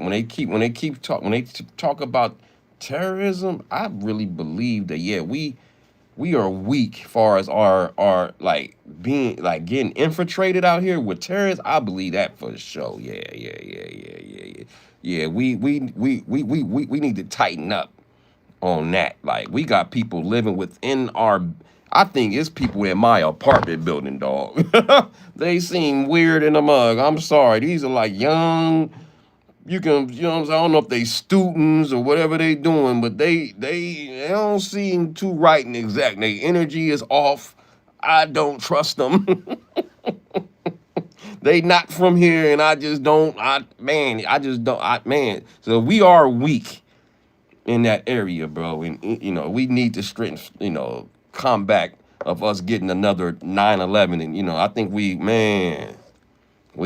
talk about terrorism. I really believe that we are weak as far as our like being like getting infiltrated out here with terrorists. I believe that for sure. Yeah. We need to tighten up on that. Like we got people living within our. I think it's people in my apartment building, dog. They seem weird in the mug. I'm sorry. These are like young. You know what I'm saying? I don't know if they students or whatever they doing, but they don't seem too right and exact. Their energy is off. I don't trust them. They not from here, and I just don't. So we are weak in that area, bro. And we need to strengthen, combat of us getting another 9/11. And I think we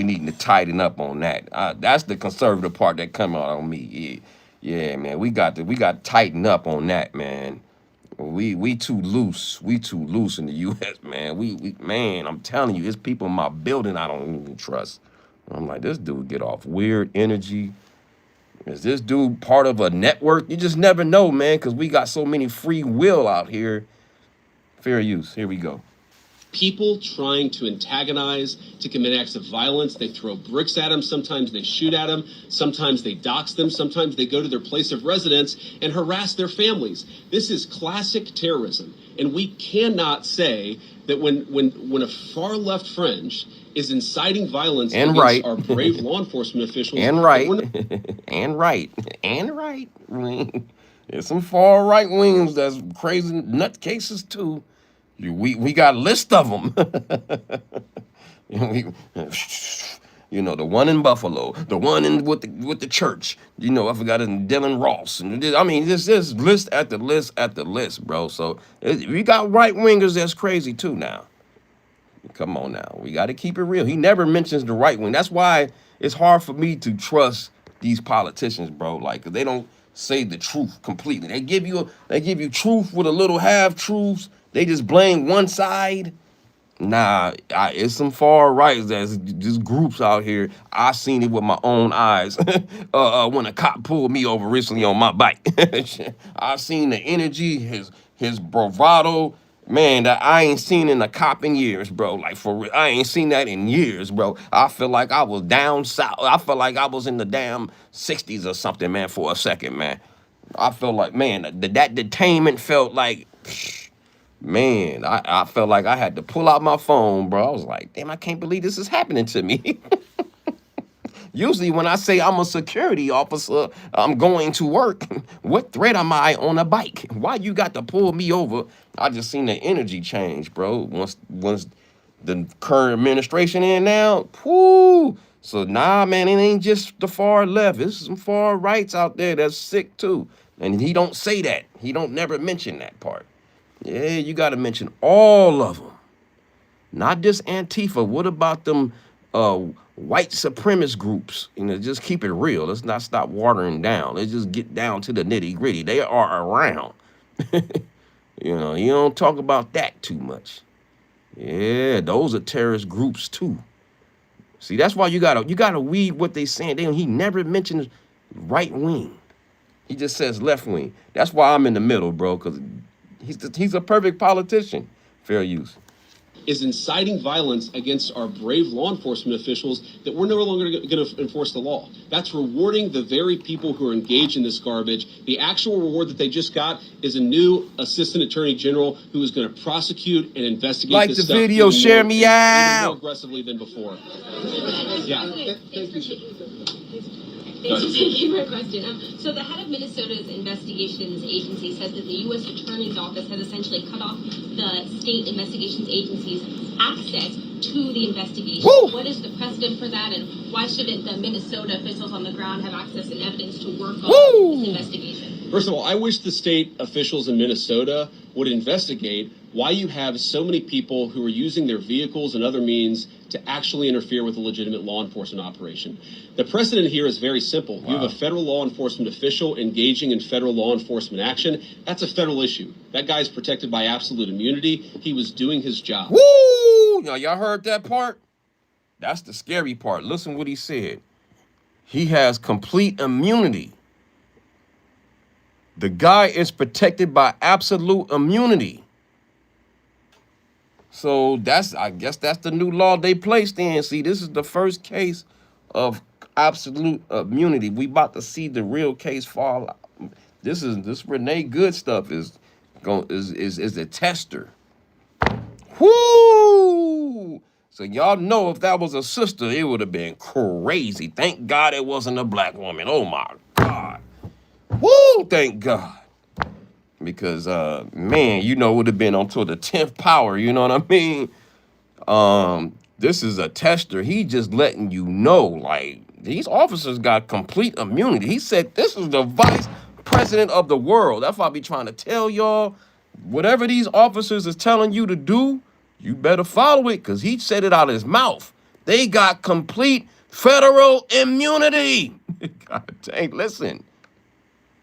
need to tighten up on that. That's the conservative part that come out on me. Yeah, man. We got to tighten up on that, man. We too loose. We too loose in the U.S., man. Man, I'm telling you, it's people in my building I don't even trust. I'm like, this dude get off weird energy. Is this dude part of a network? You just never know, man, because we got so many free will out here. Fair use. Here we go. People trying to antagonize, to commit acts of violence. They throw bricks at them. Sometimes they shoot at them. Sometimes they dox them. Sometimes they go to their place of residence and harass their families. This is classic terrorism. And we cannot say that when a far left fringe is inciting violence against our brave law enforcement officials. And right. There's some far right wings that's crazy nutcases too. We got a list of them. The one in Buffalo, the one with the church. I forgot it, Dylan Ross. And this list after list after list, bro. So we got right wingers that's crazy too now. Come on now, we got to keep it real. He never mentions the right wing. That's why it's hard for me to trust these politicians, bro. Like they don't say the truth completely. They give you truth with a little half truths. They just blame one side. Nah, it's some far rights that's just groups out here. I seen it with my own eyes. When a cop pulled me over recently on my bike, I seen the energy, his bravado, man, that I ain't seen in a cop in years, bro. Like for real, I ain't seen that in years, bro. I feel like I was down south. I felt like I was in the damn 60s or something, man, for a second, man. I felt like, man, that detainment felt like. Man, I felt like I had to pull out my phone, bro. I was like, damn, I can't believe this is happening to me. Usually when I say I'm a security officer, I'm going to work. What threat am I on a bike? Why you got to pull me over? I just seen the energy change, bro. Once the current administration in now, whoo. So nah, man, it ain't just the far left. There's some far rights out there that's sick too. And he don't say that. He don't never mention that part. Yeah, you got to mention all of them. Not just Antifa. What about them white supremacist groups? You know, just keep it real. Let's not stop watering down. Let's just get down to the nitty gritty. They are around. You know, you don't talk about that too much. Yeah, those are terrorist groups too. See, that's why you gotta weed what they saying. He never mentions right wing. He just says left wing. That's why I'm in the middle, bro, because he's a perfect politician. Fair use. Is inciting violence against our brave law enforcement officials that we're no longer going to enforce the law. That's rewarding the very people who are engaged in this garbage. The actual reward that they just got is a new assistant attorney general who is going to prosecute and investigate like this the stuff video, even share more, me even out. more aggressively than before. Yeah. Thanks for taking my question. So the head of Minnesota's investigations agency says that the U.S. Attorney's Office has essentially cut off the state investigations agency's access to the investigation. Woo! What is the precedent for that, and why shouldn't the Minnesota officials on the ground have access and evidence to work on this investigation? First of all, I wish the state officials in Minnesota would investigate why you have so many people who are using their vehicles and other means to actually interfere with a legitimate law enforcement operation. The precedent here is very simple. Wow. You have a federal law enforcement official engaging in federal law enforcement action. That's a federal issue. That guy's protected by absolute immunity. He was doing his job. Woo! Y'all heard that part? That's the scary part. Listen what he said. He has complete immunity. The guy is protected by absolute immunity. So I guess that's the new law they placed in. See, this is the first case of absolute immunity. We about to see the real case fall out. This Renee Good stuff is a tester. Whoo! So y'all know if that was a sister, it would have been crazy. Thank God it wasn't a black woman. Oh my God. Woo! Thank God. Because man, it would have been onto the 10th power, you know what I mean? This is a tester. He just letting you know, like, these officers got complete immunity. He said this is the vice president of the world. That's why I be trying to tell y'all, whatever these officers is telling you to do, you better follow it, because he said it out of his mouth. They got complete federal immunity. God dang, listen.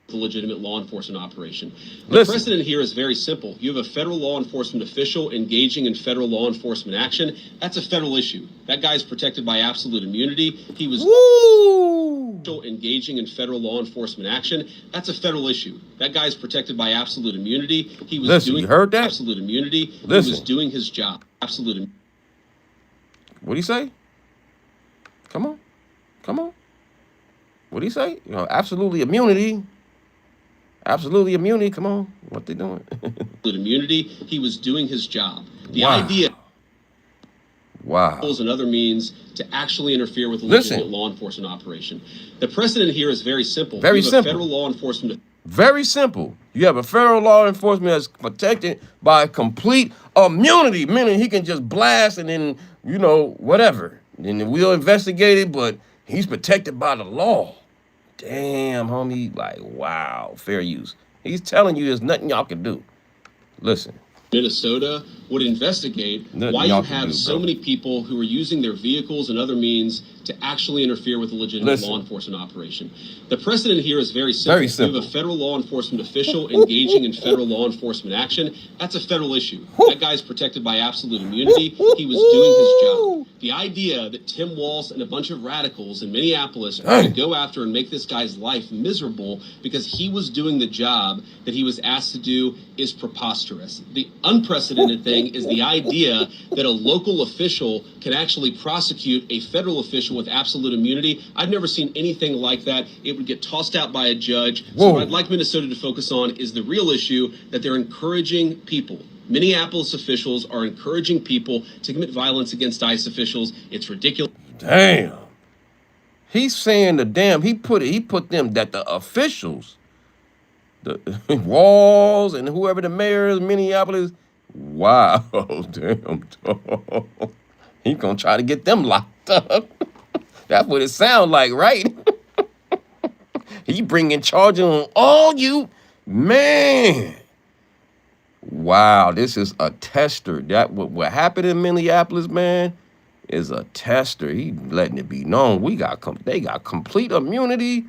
The legitimate law enforcement operation. The precedent here is very simple. You have a federal law enforcement official engaging in federal law enforcement action. That's a federal issue. That guy's protected by absolute immunity. He was engaging in federal law enforcement action. That's a federal issue. That guy's protected by absolute immunity. He was doing you heard that? Absolute immunity. He was doing his job. Absolute. What'd he say? Come on. What'd he say? Absolutely immunity. Absolutely immunity. Come on. What they doing? Immunity. He was doing his job. The idea. Wow. And other means to actually interfere with a legitimate law enforcement operation. The precedent here is very simple. Very simple. Federal law enforcement. Very simple. You have a federal law enforcement that's protected by complete immunity, meaning he can just blast and then, whatever. Then we'll investigate it, but he's protected by the law. Damn, homie, like, wow, fair use. He's telling you there's nothing y'all can do. Listen. Minnesota would investigate why you have so many people who are using their vehicles and other means to actually interfere with a legitimate law enforcement operation. The precedent here is very simple. Very simple. You have a federal law enforcement official engaging in federal law enforcement action. That's a federal issue. That guy's protected by absolute immunity. He was doing his job. The idea that Tim Walz and a bunch of radicals in Minneapolis are going to go after and make this guy's life miserable because he was doing the job that he was asked to do is preposterous. The unprecedented thing is the idea that a local official can actually prosecute a federal official with absolute immunity. I've never seen anything like that. It would get tossed out by a judge. So what I'd like Minnesota to focus on is the real issue that they're encouraging people. Minneapolis officials are encouraging people to commit violence against ICE officials. It's ridiculous. Damn. He's saying he put them that the officials, the Walls and whoever the mayor is, Minneapolis. Wow, damn. He gonna try to get them locked up. That's what it sounds like, right? He bringing charges on all you, man. Wow, this is a tester. That what happened in Minneapolis, man, is a tester. He letting it be known they got complete immunity.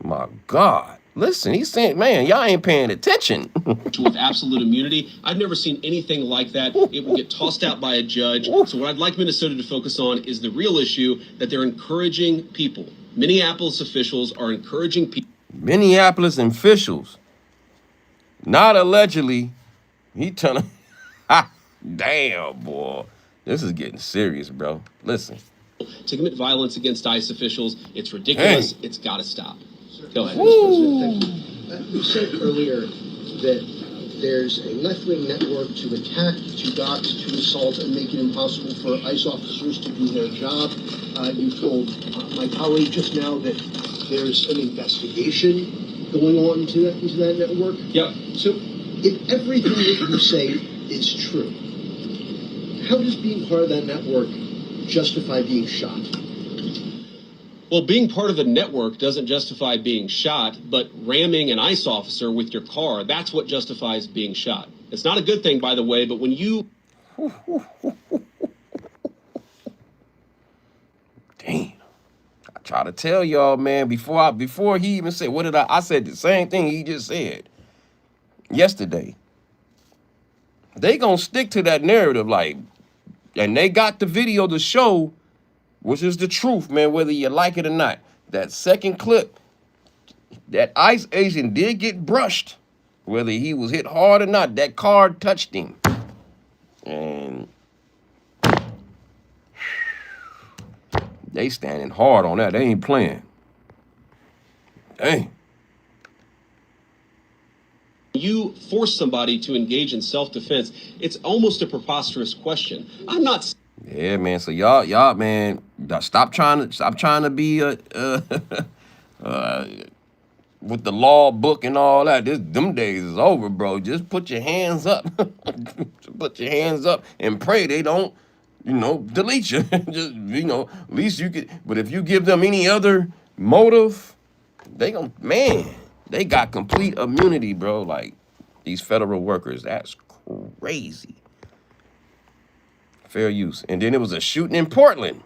My God. Listen, he's saying, man, y'all ain't paying attention. With absolute immunity, I've never seen anything like that. It would get tossed out by a judge. So what I'd like Minnesota to focus on is the real issue that they're encouraging people. Minneapolis officials are encouraging people. Minneapolis officials, not allegedly. He telling, damn, boy, this is getting serious, bro. Listen. To commit violence against ICE officials, it's ridiculous. Hey. It's got to stop. Go ahead. Mr. President, you said earlier that there's a left-wing network to attack, to dox, to assault, and make it impossible for ICE officers to do their job. You told my colleague just now that there's an investigation going on into that network. Yep. So if everything that you say is true, how does being part of that network justify being shot? Well, being part of the network doesn't justify being shot, but ramming an ICE officer with your car, that's what justifies being shot. It's not a good thing, by the way, but when you... Damn. I try to tell y'all, man, before he even said, what did I said the same thing he just said yesterday. They gonna stick to that narrative, like, and they got the video to show, which is the truth, man, whether you like it or not. That second clip, that ICE agent did get brushed, whether he was hit hard or not. That car touched him. And they standing hard on that. They ain't playing. Dang. You force somebody to engage in self-defense, it's almost a preposterous question. I'm not... Yeah, man. So y'all, man, stop trying to be with the law book and all that. Them days is over, bro. Just put your hands up. Put your hands up and pray they don't, delete you. Just, at least you could. But if you give them any other motive, they got complete immunity, bro. Like these federal workers, that's crazy. Fair use. And then it was a shooting in Portland.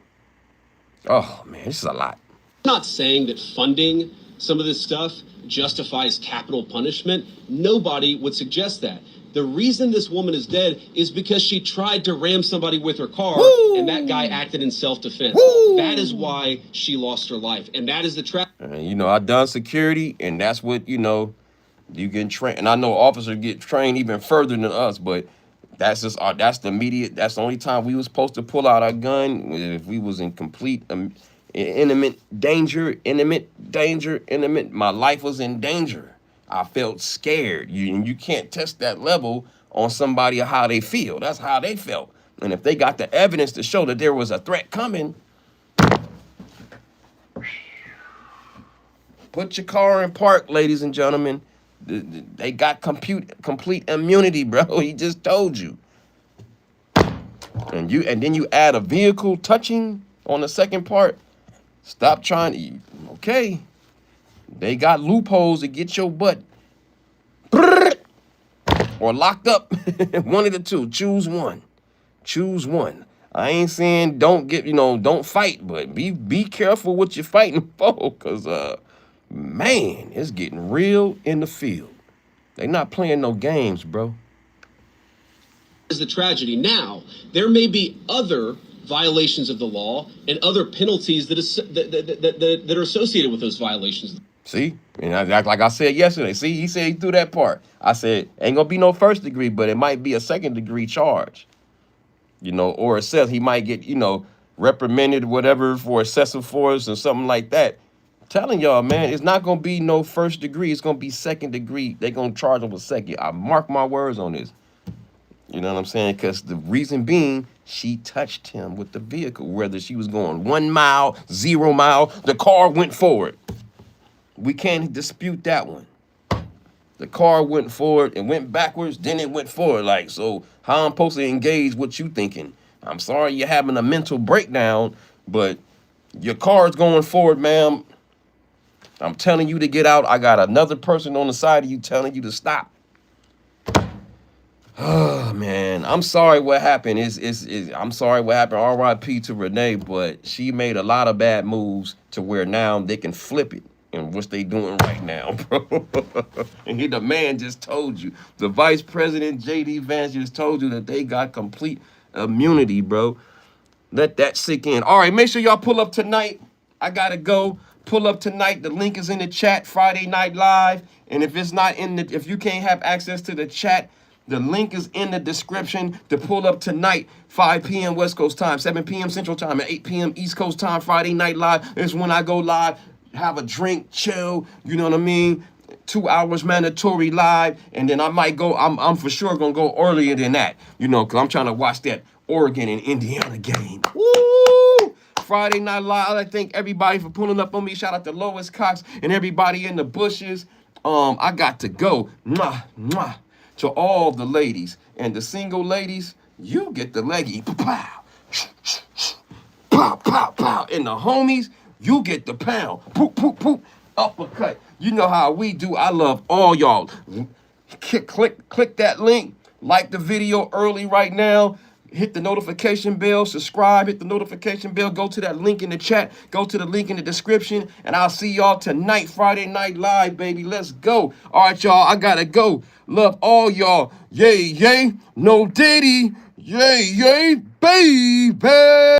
Oh, man, this is a lot. I'm not saying that funding some of this stuff justifies capital punishment. Nobody would suggest that. The reason this woman is dead is because she tried to ram somebody with her car, and that guy acted in self-defense. That is why she lost her life, and that is the trap. I done security, and that's what, you get trained. And I know officers get trained even further than us, but that's just that's the immediate. That's the only time we was supposed to pull out our gun if we was in complete imminent danger. My life was in danger. I felt scared. You can't test that level on somebody or how they feel. That's how they felt. And if they got the evidence to show that there was a threat coming, put your car in park, ladies and gentlemen. They got complete immunity, bro. He just told you. And then you add a vehicle touching on the second part. Stop trying to. Okay. They got loopholes to get your butt or locked up. One of the two. Choose one. I ain't saying don't fight, but be careful what you're fighting for, cause man, it's getting real in the field. They not playing no games, bro. Is the tragedy. Now, there may be other violations of the law and other penalties that are associated with those violations. See, and like I said yesterday, see, he said he threw that part. I said, ain't gonna be no first degree, but it might be a second degree charge. Or it says he might get, reprimanded, whatever, for excessive force or something like that. I'm telling y'all, man, it's not gonna be no first degree. It's gonna be second degree. They're gonna charge him with second. I mark my words on this. You know what I'm saying? Because the reason being, she touched him with the vehicle, whether she was going 1 mile, 0 mile, the car went forward. We can't dispute that one. The car went forward and went backwards, then it went forward. Like, so how I'm supposed to engage what you thinking? I'm sorry you're having a mental breakdown, but your car's going forward, ma'am. I'm telling you to get out. I got another person on the side of you telling you to stop. Oh man, I'm sorry what happened. I'm sorry what happened. R.I.P. to Renee, but she made a lot of bad moves to where now they can flip it, and what they doing right now, bro. And the man just told you, the Vice President J.D. Vance just told you that they got complete immunity, bro. Let that sink in. All right, make sure y'all pull up tonight. I gotta go. Pull up tonight. The link is in the chat. Friday Night Live. And if it's not if you can't have access to the chat, the link is in the description to pull up tonight, 5 p.m. West Coast time, 7 p.m. Central time, and 8 p.m. East Coast time. Friday Night Live is when I go live. Have a drink, chill. You know what I mean? 2 hours mandatory live, and then I might go. I'm for sure gonna go earlier than that. Cause I'm trying to watch that Oregon and Indiana game. Woo! Friday Night Live. I thank everybody for pulling up on me. Shout out to Lois Cox and everybody in the bushes. I got to go. Mwah, mwah. To all the ladies and the single ladies, you get the leggy. Pow, pow, pow, pow. And the homies, you get the pound. Poop, poop, poop. Uppercut. You know how we do. I love all y'all. Click that link. Like the video early right now. Hit the notification bell, subscribe, hit the notification bell, go to that link in the chat, go to the link in the description, and I'll see y'all tonight, Friday Night Live, baby. Let's go. All right, y'all, I gotta go. Love all y'all. Yay, yay, no Diddy. Yay, yay, baby.